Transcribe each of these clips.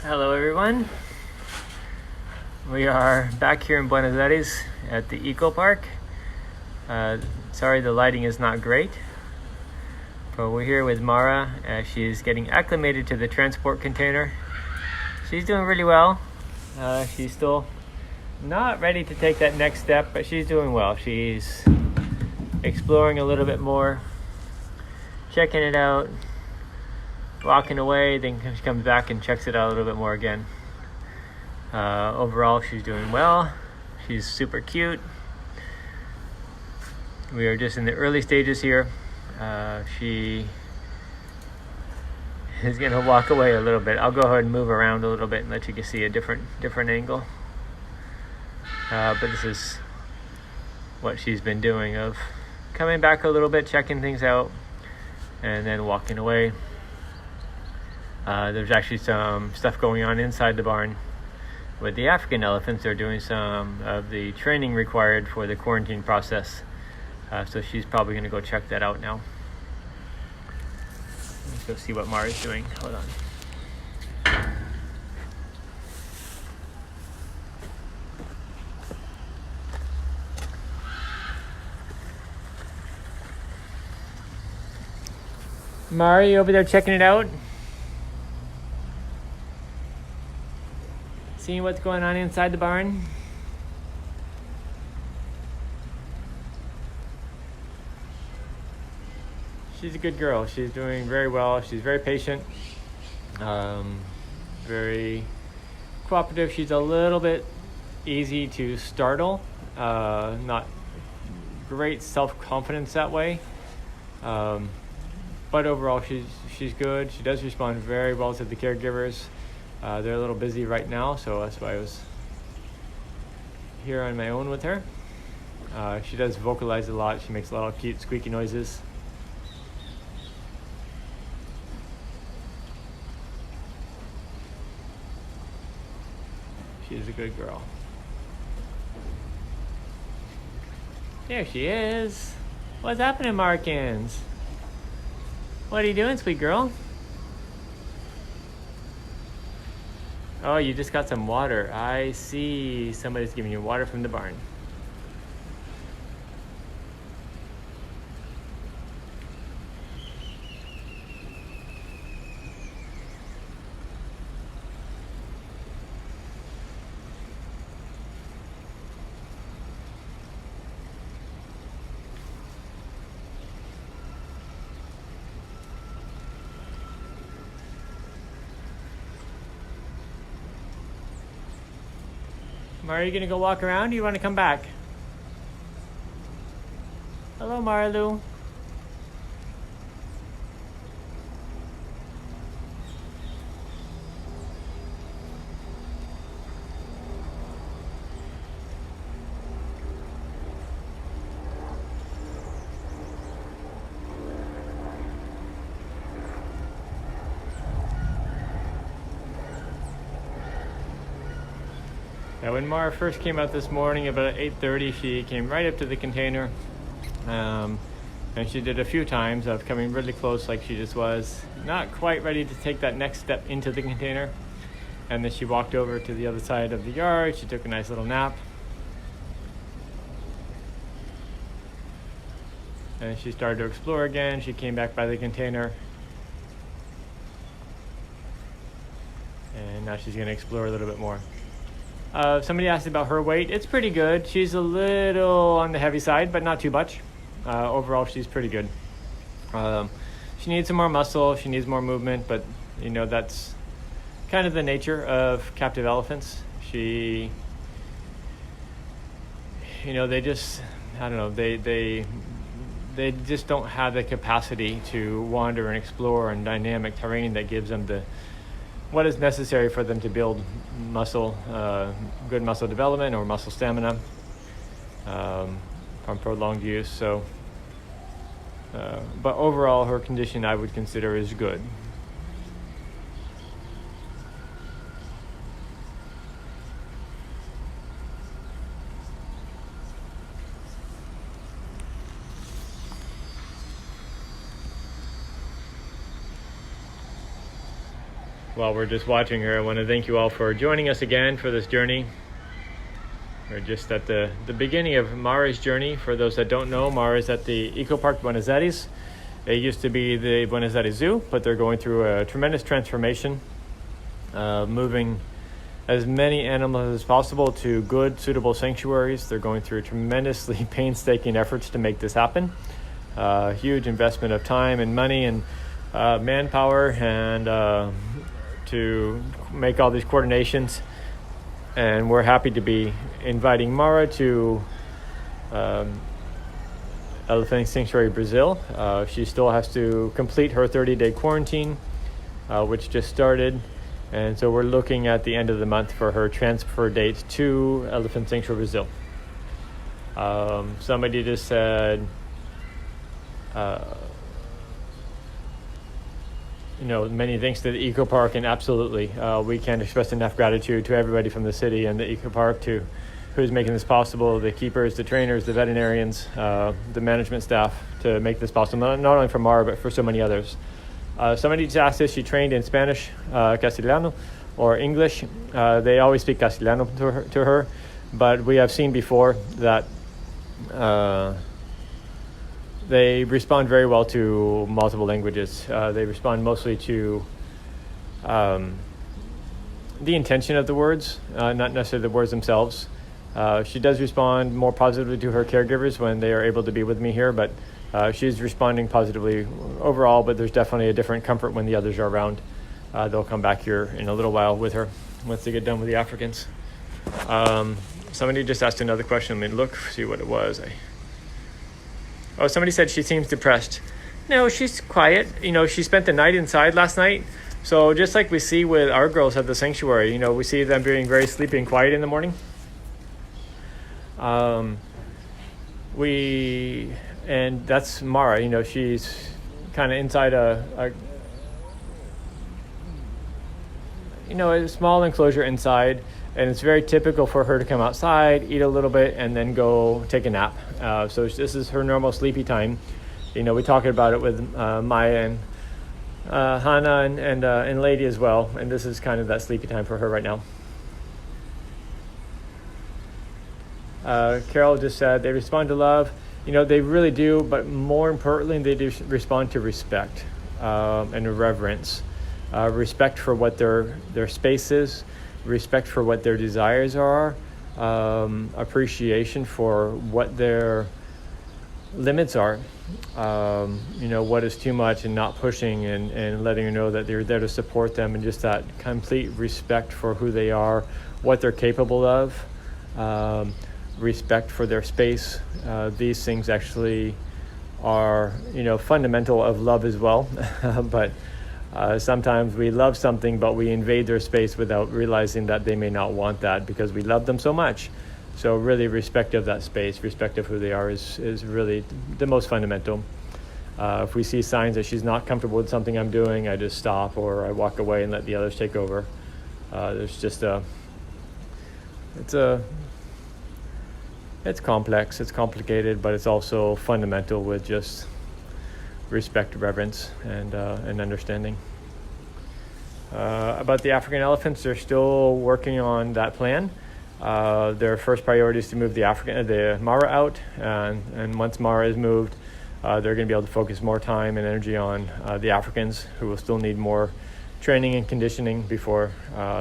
Hello everyone. We are back here in Buenos Aires at the Ecoparque. Sorry the lighting is not great, but we're here with Mara as she's getting acclimated to the transport container. She's doing really well. She's still not ready to take that next step, but she's doing well. She's exploring a little bit more, checking it out, walking away, then she comes back and checks it out a little bit more again. Overall, she's doing well. She's super cute. We are just in the early stages here. She is going to walk away a little bit. I'll go ahead and move around a little bit and let you see a different angle. But this is what she's been doing, of coming back a little bit, checking things out, and then walking away. There's actually some stuff going on inside the barn with the African elephants. They're doing some of the training required for the quarantine process. So she's probably going to go check that out now. Let's go see what Mara's doing. Hold on. Mara, you over there checking it out? Seeing what's going on inside the barn? She's a good girl. She's doing very well. She's very patient, very cooperative. She's a little bit easy to startle. Not great self-confidence that way. But overall, she's good. She does respond very well to the caregivers. They're a little busy right now, so that's why I was here on my own with her. She does vocalize a lot. She makes a lot of cute squeaky noises. She's a good girl. There she is. What's happening, Markins? What are you doing, sweet girl? Oh, you just got some water. I see. Somebody's giving you water from the barn. Mara, are you gonna go walk around, or do you want to come back? Hello, Marlu. Now, when Mara first came out this morning, about 8:30, she came right up to the container. And she did a few times of coming really close, like she just was. Not quite ready to take that next step into the container. And then she walked over to the other side of the yard. She took a nice little nap. And she started to explore again. She came back by the container. And now she's going to explore a little bit more. Somebody asked about her weight. It's pretty good. She's a little on the heavy side, but not too much. Overall, she's pretty good. She needs some more muscle. She needs more movement, but that's kind of the nature of captive elephants. They just, I don't know, they just don't have the capacity to wander and explore in dynamic terrain that gives them what is necessary for them to build muscle, good muscle development or muscle stamina from prolonged use. So, but overall, her condition I would consider is good. while we're just watching her, I want to thank you all for joining us again for this journey. We're just at the beginning of Mara's journey. For those that don't know, Mara is at the Ecoparque Buenos Aires. It used to be the Buenos Aires Zoo, but they're going through a tremendous transformation, moving as many animals as possible to good, suitable sanctuaries. They're going through tremendously painstaking efforts to make this happen. Huge investment of time and money and manpower, and to make all these coordinations. And we're happy to be inviting Mara to Elephant Sanctuary Brazil. She still has to complete her 30-day quarantine, which just started. And so we're looking at the end of the month for her transfer date to Elephant Sanctuary Brazil. Somebody just said, many thanks to the Ecoparque, and absolutely, we can't express enough gratitude to everybody from the city and the Ecoparque who's making this possible, the keepers, the trainers, the veterinarians, the management staff, to make this possible, not only for Mara, but for so many others. Somebody just asked if she trained in Spanish, Castellano, or English. They always speak Castellano to her, but we have seen before that they respond very well to multiple languages. They respond mostly to the intention of the words, not necessarily the words themselves. She does respond more positively to her caregivers when they are able to be with me here, but she's responding positively overall, but there's definitely a different comfort when the others are around. They'll come back here in a little while with her once they get done with the Africans. Somebody just asked another question. Let me look, see what it was. Somebody said she seems depressed. No, she's quiet. She spent the night inside last night. So just like we see with our girls at the sanctuary, we see them being very sleepy and quiet in the morning. And that's Mara. She's kind of inside a small enclosure inside, and it's very typical for her to come outside, eat a little bit, and then go take a nap. So this is her normal sleepy time. We talked about it with Maya and Hannah and Lady as well, and this is kind of that sleepy time for her right now. Carol just said they respond to love. They really do, but more importantly, they do respond to respect and reverence. Respect for what their space is, respect for what their desires are, appreciation for what their limits are, what is too much, and not pushing, and letting her know that they're there to support them, and just that complete respect for who they are, what they're capable of, respect for their space. These things actually are, fundamental of love as well. But sometimes we love something, but we invade their space without realizing that they may not want that because we love them so much. So really, respect of that space, respect of who they are is really the most fundamental. If we see signs that she's not comfortable with something I'm doing, I just stop, or I walk away and let the others take over. There's just it's complex, it's complicated, but it's also fundamental with just respect, reverence, and understanding. About the African elephants, they're still working on that plan. Their first priority is to move the Mara out, and once Mara is moved, they're going to be able to focus more time and energy on the Africans, who will still need more training and conditioning before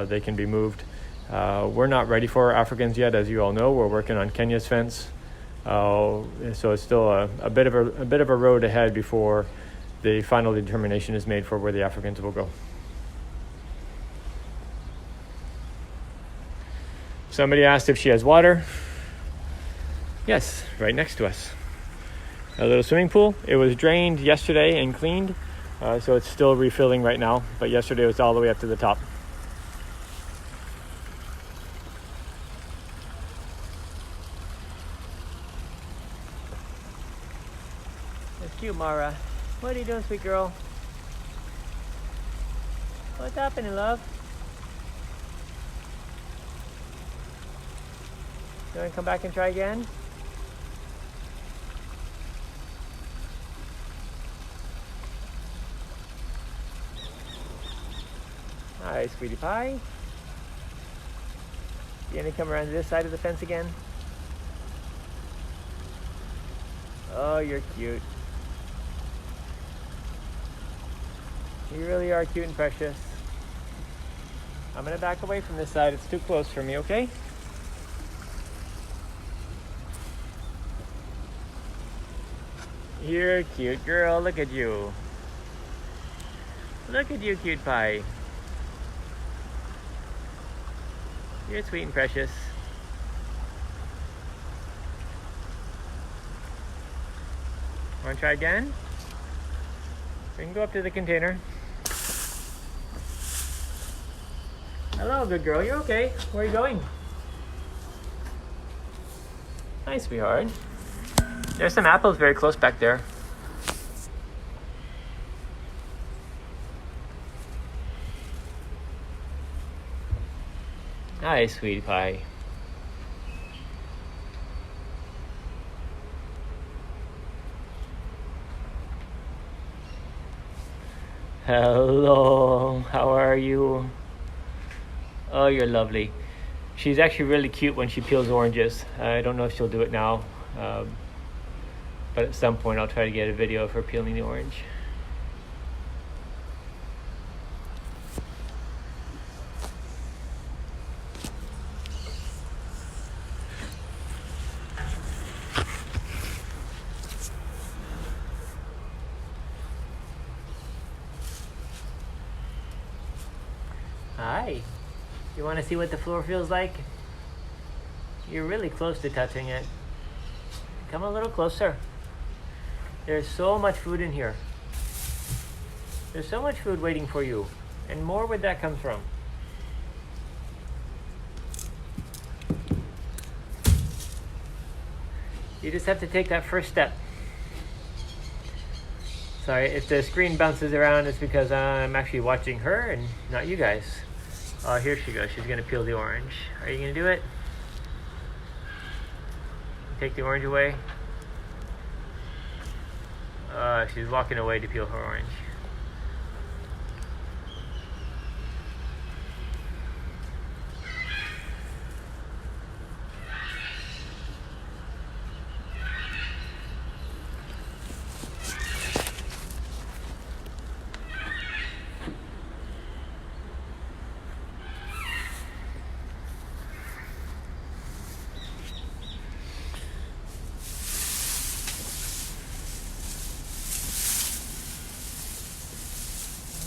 they can be moved. We're not ready for Africans yet, as you all know. We're working on Kenya's fence, so it's still a bit of a road ahead before the final determination is made for where the Africans will go. Somebody asked if she has water. Yes, right next to us. A little swimming pool. It was drained yesterday and cleaned, so it's still refilling right now, but yesterday it was all the way up to the top. That's cute, Mara. What are you doing, sweet girl? What's happening, love? You want to come back and try again? Hi, sweetie pie. You gonna come around to this side of the fence again? Oh, you're cute. You really are cute and precious. I'm gonna back away from this side. It's too close for me, okay? You're a cute girl. Look at you. Look at you, cute pie. You're sweet and precious. Want to try again? We can go up to the container. Hello, good girl. You okay? Where are you going? Hi, sweetheart. There's some apples very close back there. Hi, sweetie pie. Hello, how are you? Oh, you're lovely. She's actually really cute when she peels oranges. I don't know if she'll do it now, but at some point I'll try to get a video of her peeling the orange. Hi. You want to see what the floor feels like? You're really close to touching it. Come a little closer. There's so much food in here. There's so much food waiting for you. And more where that comes from. You just have to take that first step. Sorry, if the screen bounces around, it's because I'm actually watching her and not you guys. Oh, here she goes. She's gonna peel the orange. Are you gonna do it? Take the orange away. She's walking away to peel her orange.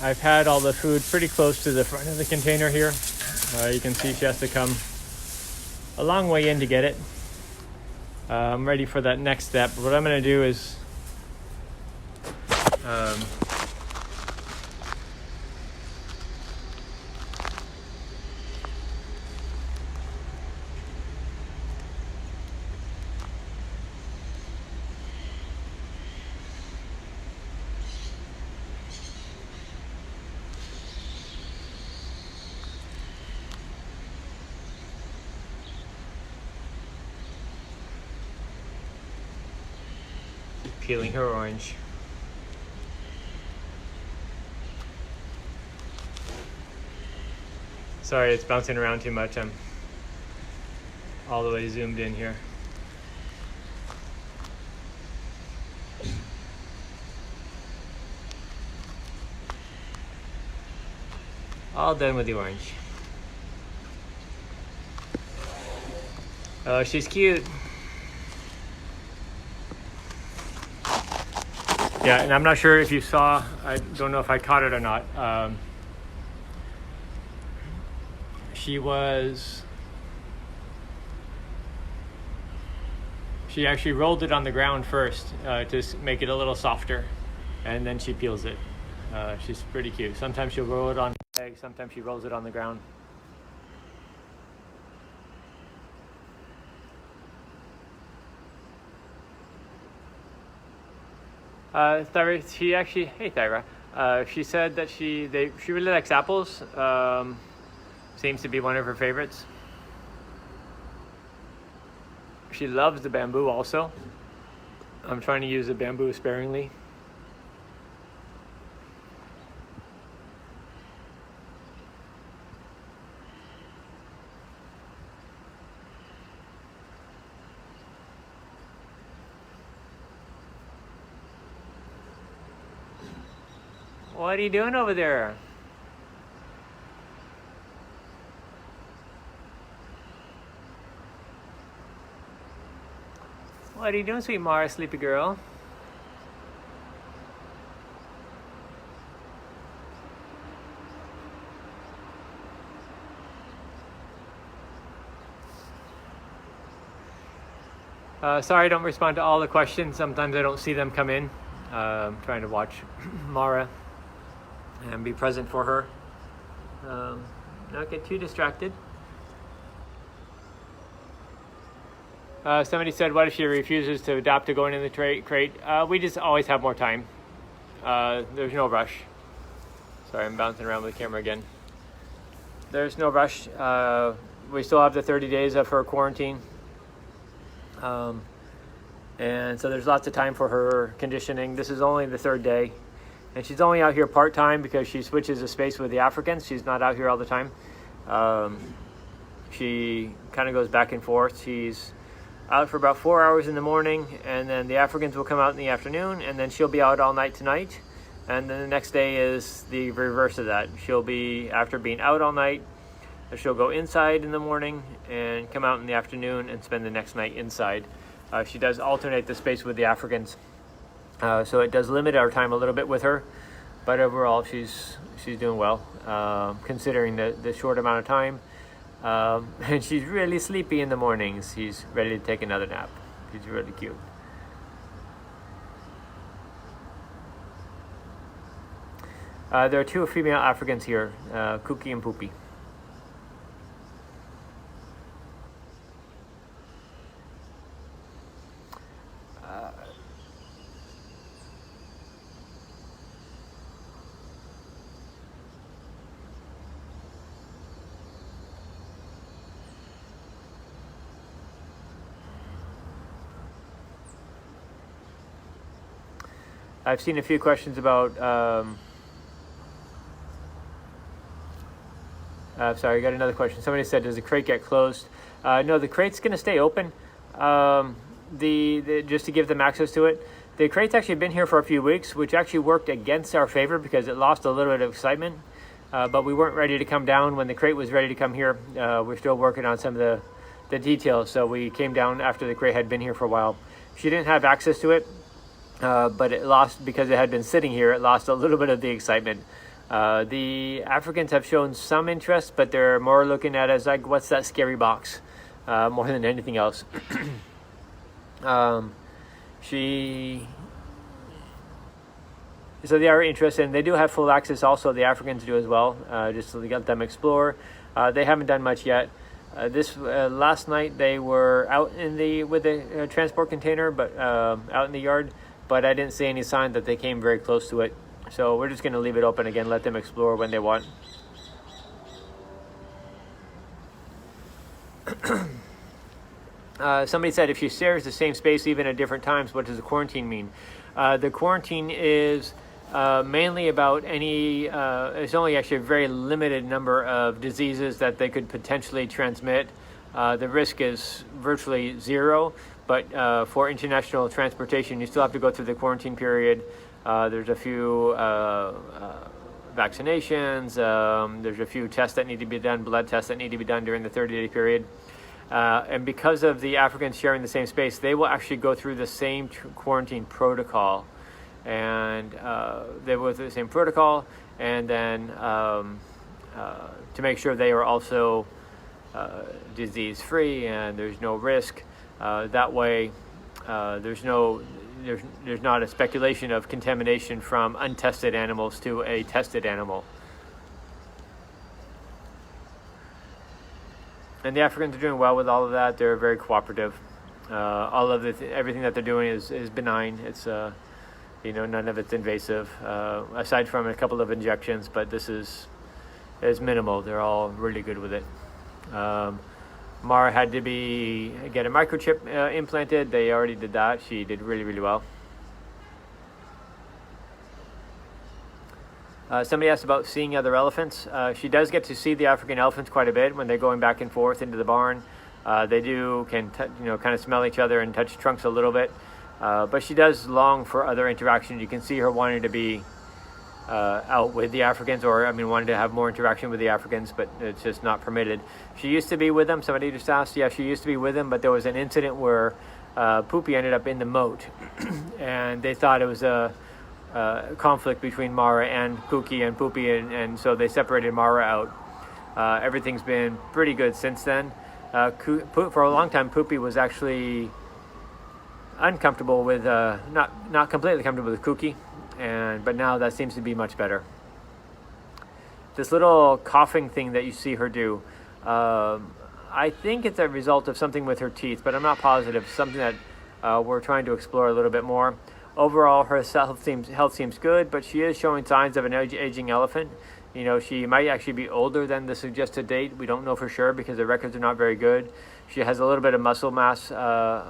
I've had all the food pretty close to the front of the container here. You can see she has to come a long way in to get it. I'm ready for that next step. What I'm going to do is peeling her orange. Sorry, it's bouncing around too much. I'm all the way zoomed in here. All done with the orange. Oh, she's cute. Yeah, and I'm not sure if you saw, I don't know if I caught it or not. She actually rolled it on the ground first to make it a little softer, and then she peels it. She's pretty cute. Sometimes she'll roll it on the egg, sometimes she rolls it on the ground. Thyra, hey Thyra, she said that she really likes apples. Seems to be one of her favorites. She loves the bamboo also. I'm trying to use the bamboo sparingly. What are you doing over there? What are you doing, sweet Mara, sleepy girl? Sorry I don't respond to all the questions. Sometimes I don't see them come in. I'm trying to watch Mara and be present for her. Not get too distracted. Somebody said, what if she refuses to adopt to going in the crate? We just always have more time. There's no rush. Sorry, I'm bouncing around with the camera again. There's no rush. We still have the 30 days of her quarantine. And so there's lots of time for her conditioning. This is only the third day. And she's only out here part-time because she switches the space with the Africans. She's not out here all the time. She kind of goes back and forth. She's out for about 4 hours in the morning, and then the Africans will come out in the afternoon, and then she'll be out all night tonight. And then the next day is the reverse of that. She'll be, after being out all night, she'll go inside in the morning and come out in the afternoon and spend the next night inside. She does alternate the space with the Africans. So it does limit our time a little bit with her, but overall she's doing well, considering the short amount of time. And she's really sleepy in the mornings. She's ready to take another nap. She's really cute. There are two female Africans here, Cookie and Poopy. I've seen a few questions about, sorry, I got another question. Somebody said, does the crate get closed? No, the crate's going to stay open, just to give them access to it. The crate's actually been here for a few weeks, which actually worked against our favor because it lost a little bit of excitement. But we weren't ready to come down when the crate was ready to come here. We're still working on some of the details, so we came down after the crate had been here for a while. She didn't have access to it. But it lost, because it had been sitting here, it lost a little bit of the excitement. The Africans have shown some interest, but they're more looking at it as like, what's that scary box, more than anything else. So they are interested, and they do have full access also, the Africans do as well, just to let them explore. They haven't done much yet. Last night they were out with the transport container, but out in the yard. But I didn't see any sign that they came very close to it. So we're just going to leave it open again, let them explore when they want. Somebody said, if she shares the same space even at different times, what does the quarantine mean? The quarantine is mainly about it's only actually a very limited number of diseases that they could potentially transmit. The risk is virtually zero. But for international transportation, you still have to go through the quarantine period. There's a few vaccinations. There's a few tests that need to be done, blood tests that need to be done during the 30-day period. And because of the Africans sharing the same space, they will actually go through the same quarantine protocol. And they will go through the same protocol. And then to make sure they are also disease-free and there's no risk. That way, there's not a speculation of contamination from untested animals to a tested animal. And the Africans are doing well with all of that. They're very cooperative. All of everything that they're doing is benign. It's none of it's invasive, aside from a couple of injections. But this is minimal. They're all really good with it. Mara had to get a microchip implanted. They already did that. She did really, really well. Somebody asked about seeing other elephants. She does get to see the African elephants quite a bit when they're going back and forth into the barn. They can kind of smell each other and touch trunks a little bit. But she does long for other interaction. You can see her wanting to be out with the Africans, or wanted to have more interaction with the Africans, but it's just not permitted. She used to be with them. Somebody just asked. Yeah, she used to be with them, but there was an incident where Poopy ended up in the moat, and they thought it was a conflict between Mara and Cookie and Poopy, and so they separated Mara out. Everything's been pretty good since then. For a long time, Poopy was actually uncomfortable with, not completely comfortable with Cookie, but now that seems to be much better. This little coughing thing that you see her do, I think it's a result of something with her teeth, but I'm not positive. Something that we're trying to explore a little bit more. Overall, her health seems good, but she is showing signs of an aging elephant. She might actually be older than the suggested date. We don't know for sure because the records are not very good. She has a little bit of muscle mass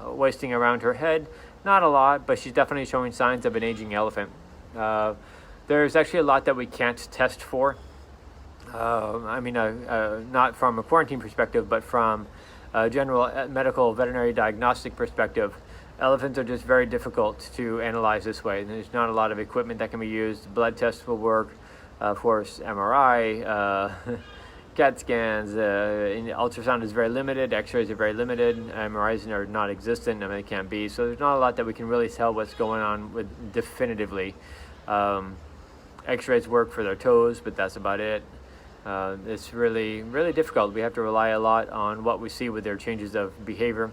wasting around her head. Not a lot, but she's definitely showing signs of an aging elephant. There's actually a lot that we can't test for. Not from a quarantine perspective, but from a general medical veterinary diagnostic perspective. Elephants are just very difficult to analyze this way. There's not a lot of equipment that can be used. Blood tests will work. Of course, MRI, CAT scans, ultrasound is very limited, x-rays are very limited, MRIs are non-existent, they can't be, so there's not a lot that we can really tell what's going on with definitively. X-rays work for their toes, but that's about it. It's really, really difficult. We have to rely a lot on what we see with their changes of behavior,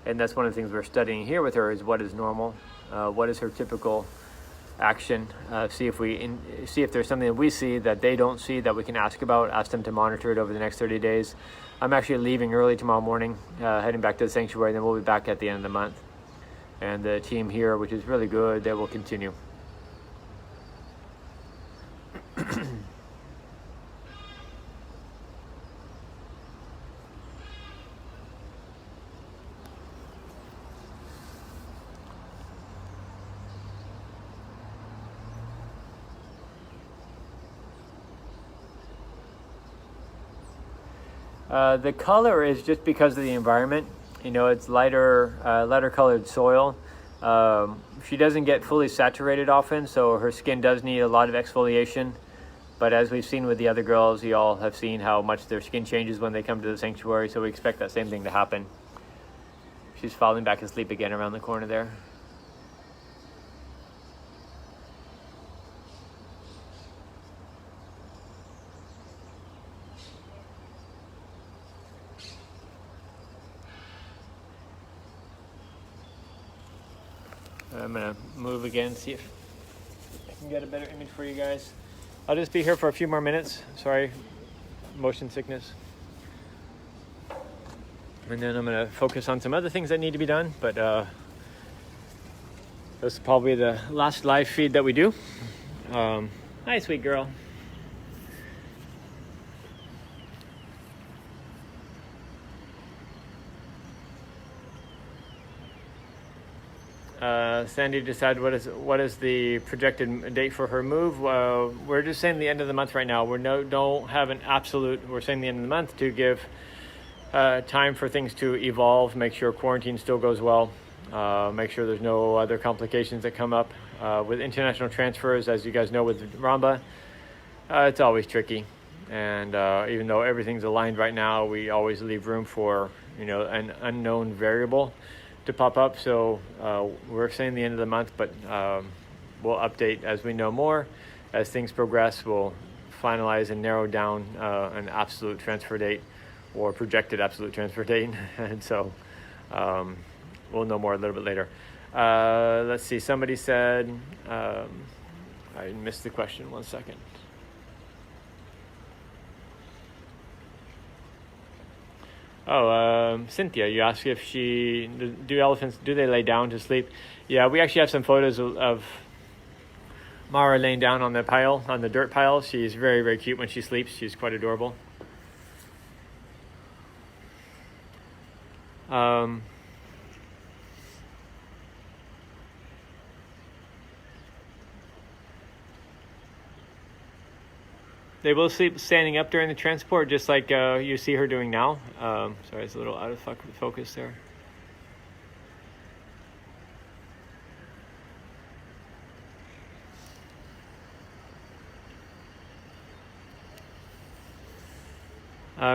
and that's one of the things we're studying here with her is what is normal, what is her typical action, see if there's something that we see that they don't see that we can ask them to monitor it over the next 30 days. I'm actually leaving early tomorrow morning, heading back to the sanctuary, then we'll be back at the end of the month. And the team here, which is really good, they will continue. The color is just because of the environment. It's lighter colored soil. She doesn't get fully saturated often, so her skin does need a lot of exfoliation. But as we've seen with the other girls, you all have seen how much their skin changes when they come to the sanctuary, so we expect that same thing to happen. She's falling back asleep again around the corner there. I'm going to move again, see if I can get a better image for you guys. I'll just be here for a few more minutes. Sorry, motion sickness. And then I'm going to focus on some other things that need to be done. But this is probably the last live feed that we do. Hi, sweet girl. Sandy decided what is the projected date for her move. We're just saying the end of the month right now. Don't have an absolute. We're saying the end of the month to give time for things to evolve. Make sure quarantine still goes well. Make sure there's no other complications that come up with international transfers. As you guys know, with Ramba, it's always tricky. And even though everything's aligned right now, we always leave room for an unknown variable to pop up. So we're saying the end of the month, but we'll update as we know more. As things progress, we'll finalize and narrow down an absolute transfer date or projected absolute transfer date. And so we'll know more a little bit later. Let's see, somebody said, I missed the question, 1 second. Cynthia, you asked if do elephants lay down to sleep? Yeah, we actually have some photos of Mara laying down on the dirt pile. She's very, very cute when she sleeps. She's quite adorable. They will sleep standing up during the transport, just like you see her doing now. Sorry, it's a little out of focus there.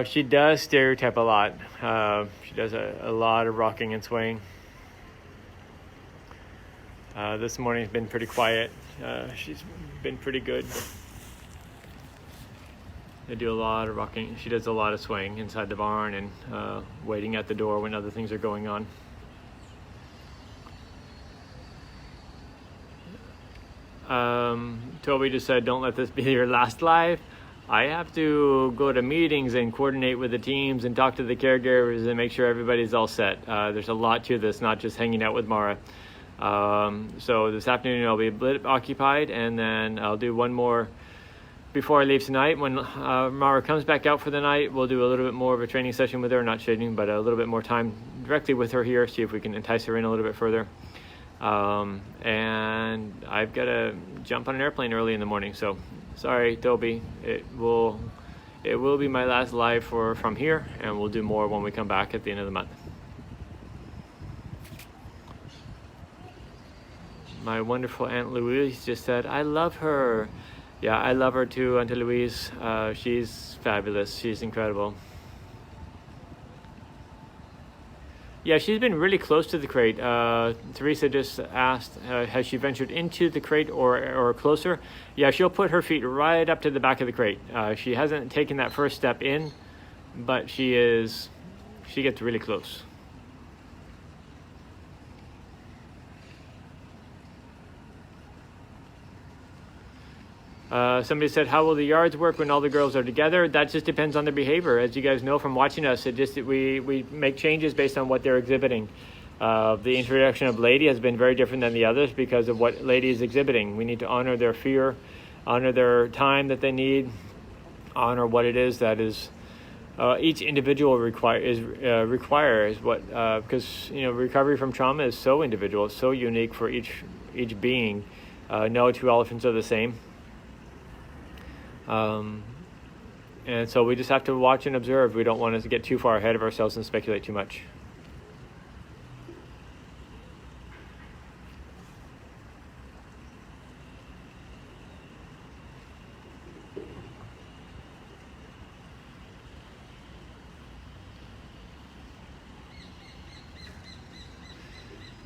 She does stereotype a lot. She does a lot of rocking and swaying. This morning's been pretty quiet. She's been pretty good. They do a lot of rocking. She does a lot of swaying inside the barn and waiting at the door when other things are going on. Toby just said, don't let this be your last live. I have to go to meetings and coordinate with the teams and talk to the caregivers and make sure everybody's all set. There's a lot to this, not just hanging out with Mara. So this afternoon I'll be a bit occupied, and then I'll do one more before I leave tonight. When Mara comes back out for the night, we'll do a little bit more of a training session with her, not training, but a little bit more time directly with her here, see if we can entice her in a little bit further. And I've got to jump on an airplane early in the morning, so sorry, Toby. It will be my last live from here, and we'll do more when we come back at the end of the month. My wonderful Aunt Louise just said, I love her. Yeah, I love her too, Auntie Louise. She's fabulous. She's incredible. Yeah, she's been really close to the crate. Teresa just asked, has she ventured into the crate or closer? Yeah, she'll put her feet right up to the back of the crate. She hasn't taken that first step in, but she gets really close. Somebody said, how will the yards work when all the girls are together? That just depends on their behavior. As you guys know from watching us, we make changes based on what they're exhibiting. The introduction of Lady has been very different than the others because of what Lady is exhibiting. We need to honor their fear, honor their time that they need, honor what it is that is each individual requires what, because recovery from trauma is so individual, it's so unique for each being. No two elephants are the same. And so we just have to watch and observe. We don't want to get too far ahead of ourselves and speculate too much.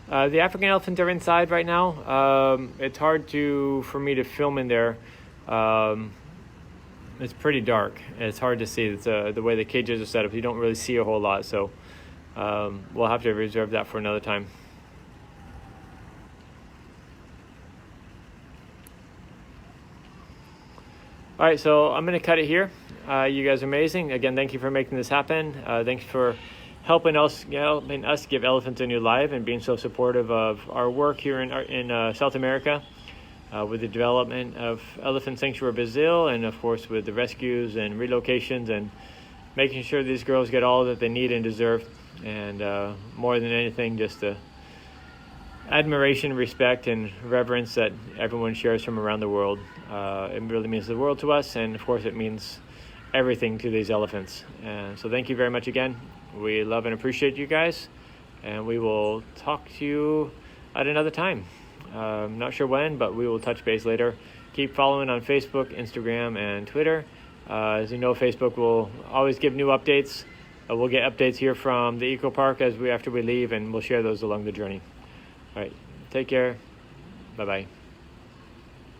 The African elephants are inside right now. It's hard for me to film in there. It's pretty dark. It's hard to see. It's the way the cages are set up. You don't really see a whole lot, so we'll have to reserve that for another time. All right, so I'm going to cut it here. You guys are amazing. Again, thank you for making this happen. Thanks for helping us give elephants a new life and being so supportive of our work here in South America. With the development of Elephant Sanctuary Brazil, and of course with the rescues and relocations and making sure these girls get all that they need and deserve, and more than anything, just the admiration, respect, and reverence that everyone shares from around the world. It really means the world to us, and of course it means everything to these elephants. And so thank you very much again. We love and appreciate you guys, and we will talk to you at another time. Not sure when, but we will touch base later. Keep following on Facebook, Instagram, and Twitter. As you know, Facebook will always give new updates. We'll get updates here from the Ecoparque after we leave, and we'll share those along the journey. All right, take care. Bye-bye.